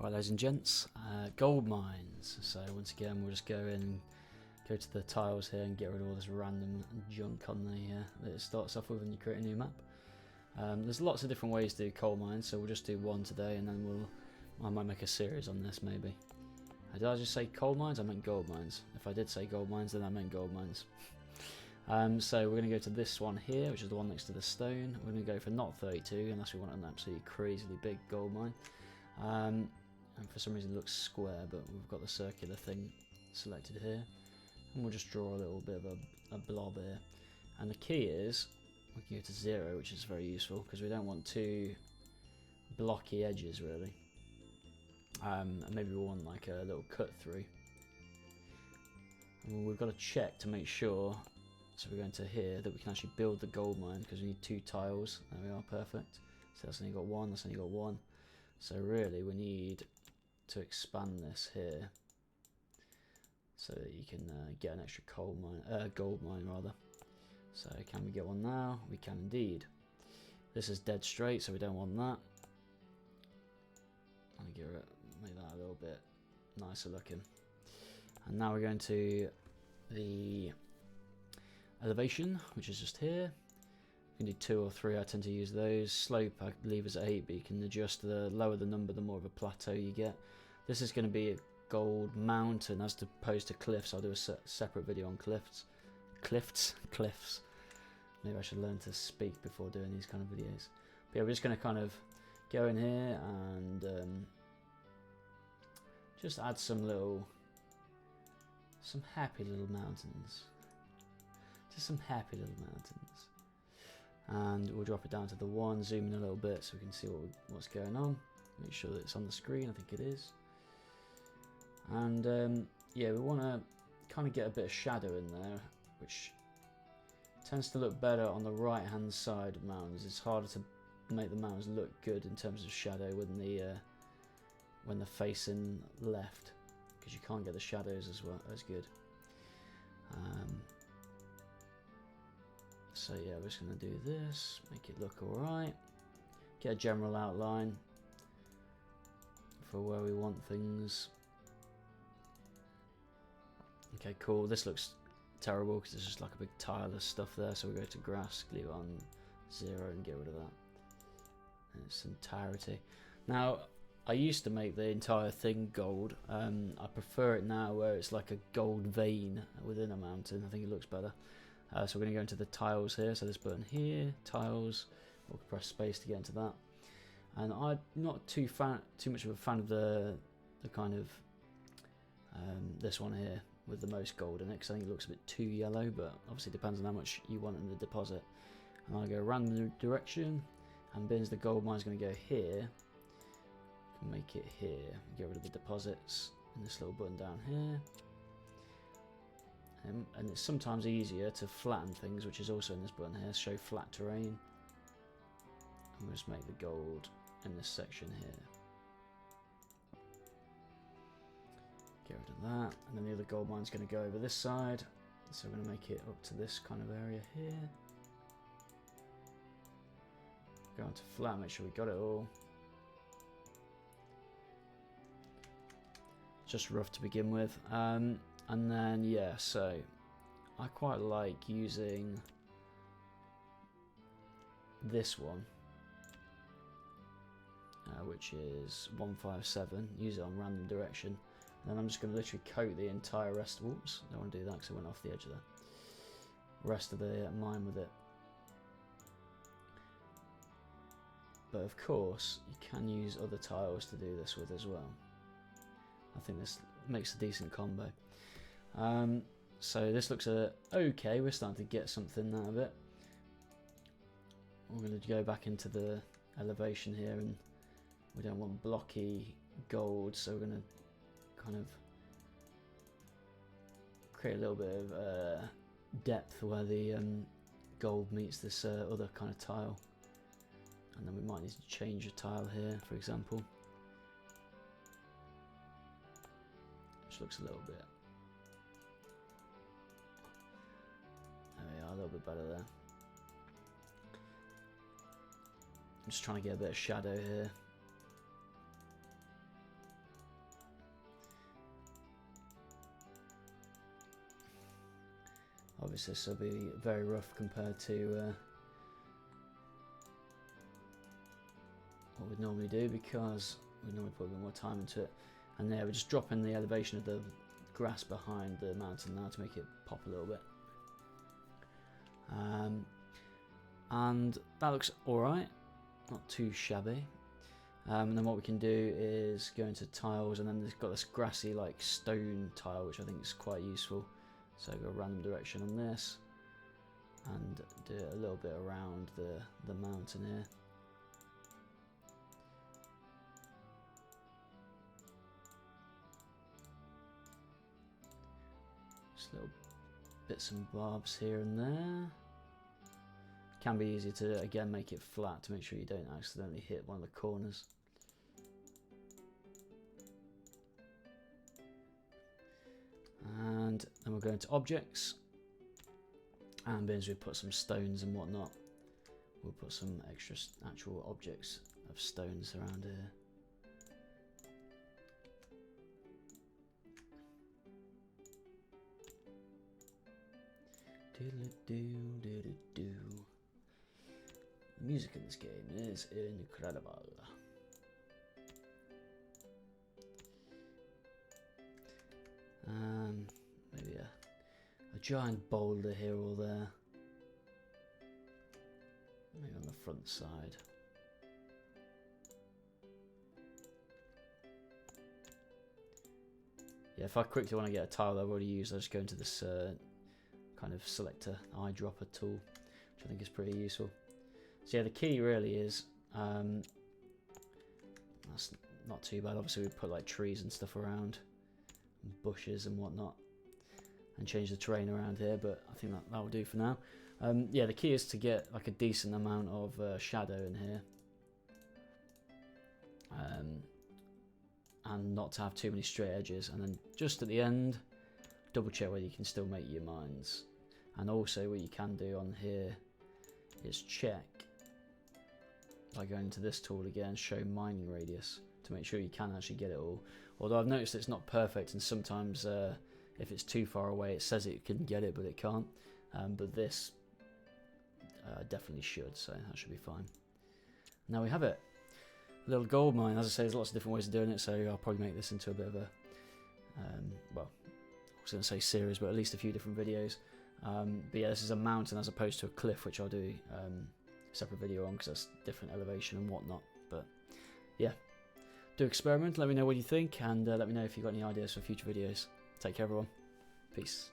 Right, ladies and gents, gold mines. So once again, we'll just go in and go to the tiles here and get rid of all this random junk on the that it starts off with when you create a new map. There's lots of different ways to do coal mines, so we'll just do one today, and then I might make a series on this maybe. Did I just say coal mines? I meant gold mines. If I did say gold mines, then I meant gold mines. So we're going to go to this one here, which is the one next to the stone. We're going to go for not 32, unless we want an absolutely crazily big gold mine. And for some reason it looks square, but we've got the circular thing selected here. And we'll just draw a little bit of a blob here. And the key is, we can go to 0, which is very useful, because we don't want too blocky edges really. And maybe we want like a little cut through. And we've got to check to make sure, so we're going to here, that we can actually build the gold mine, because we need 2 tiles. There we are, perfect. So that's only got 1, that's only got 1. So really we need to expand this here, so that you can get an extra gold mine rather. So can we get one now? We can indeed. This is dead straight, so we don't want that. I'm gonna make that a little bit nicer looking. And now we're going to the elevation, which is just here. You can do 2 or 3, I tend to use those. Slope I leave as 8, but you can adjust the lower the number, the more of a plateau you get. This is going to be a gold mountain as opposed to cliffs. I'll do a separate video on cliffs. Cliffs. Maybe I should learn to speak before doing these kind of videos. But yeah, we're just going to kind of go in here and just add some happy little mountains. Just some happy little mountains. And we'll drop it down to the 1, zoom in a little bit so we can see what's going on. Make sure that it's on the screen, I think it is. And yeah, we want to kind of get a bit of shadow in there, which tends to look better on the right hand side of mountains. It's harder to make the mountains look good in terms of shadow when they're facing left, because you can't get the shadows as good. So yeah, we're just going to do this, make it look alright, get a general outline for where we want things. Okay, cool. This looks terrible because it's just like a big tile of stuff there, so we go to grass, leave it on 0 and get rid of that in its entirety. Now, I used to make the entire thing gold. I prefer it now where it's like a gold vein within a mountain. I think it looks better. So we're going to go into the tiles here, so this button here, tiles, we'll press space to get into that. And I'm not too much of a fan of the kind of this one here with the most gold in it, because I think it looks a bit too yellow, but obviously it depends on how much you want in the deposit. And I'll go random direction, and being as the gold mine is going to go here, I can make it here, get rid of the deposits, and this little button down here. And it's sometimes easier to flatten things, which is also in this button here, show flat terrain. And we'll just make the gold in this section here. Get rid of that, and then the other gold mine's going to go over this side, so we're going to make it up to this kind of area here. Go on to flat, make sure we got it all. Just rough to begin with. And then, yeah, so I quite like using this one, which is 157. Use it on random direction. And then I'm just going to literally coat the entire rest. Whoops, don't want to do that because I went off the edge of the rest of the mine with it. But of course, you can use other tiles to do this with as well. I think this makes a decent combo. So this looks okay, we're starting to get something out of it. We're going to go back into the elevation here, and we don't want blocky gold, so we're going to kind of create a little bit of depth where the gold meets this other kind of tile. And then we might need to change a tile here, for example. Which looks a little bit... There we are, a little bit better there. I'm just trying to get a bit of shadow here. Obviously this will be very rough compared to what we'd normally do, because we normally put a bit more time into it. And there we're just dropping the elevation of the grass behind the mountain now to make it pop a little bit. And that looks alright, not too shabby. And then what we can do is go into tiles, and then there's got this grassy like stone tile, which I think is quite useful. So go a random direction on this and do it a little bit around the mountain here. Just little bits and bobs here and there. Can be easy to again make it flat to make sure you don't accidentally hit one of the corners. And then we'll go into objects, and as we put some stones and whatnot, we'll put some extra actual objects of stones around here. The music in this game is incredible. Maybe a giant boulder here or there. Maybe on the front side. Yeah, if I quickly want to get a tile that I've already used, I just go into this kind of selector eyedropper tool, which I think is pretty useful. So yeah, the key really is, that's not too bad. Obviously we put like trees and stuff around, and bushes and whatnot, and change the terrain around here, but I think that will do for now. Yeah, the key is to get like a decent amount of shadow in here, and not to have too many straight edges, and then just at the end double check whether you can still make your mines. And also what you can do on here is check by going to this tool again, show mining radius, to make sure you can actually get it all. Although I've noticed it's not perfect, and sometimes if it's too far away it says it can get it but it can't, but this definitely should, so that should be fine. Now we have it, a little gold mine. As I say, there's lots of different ways of doing it, so I'll probably make this into a bit of a well, I was going to say series, but at least a few different videos. But yeah, this is a mountain as opposed to a cliff, which I'll do a separate video on because that's different elevation and whatnot. But yeah, do experiment, let me know what you think, and let me know if you've got any ideas for future videos. Take care everyone, peace.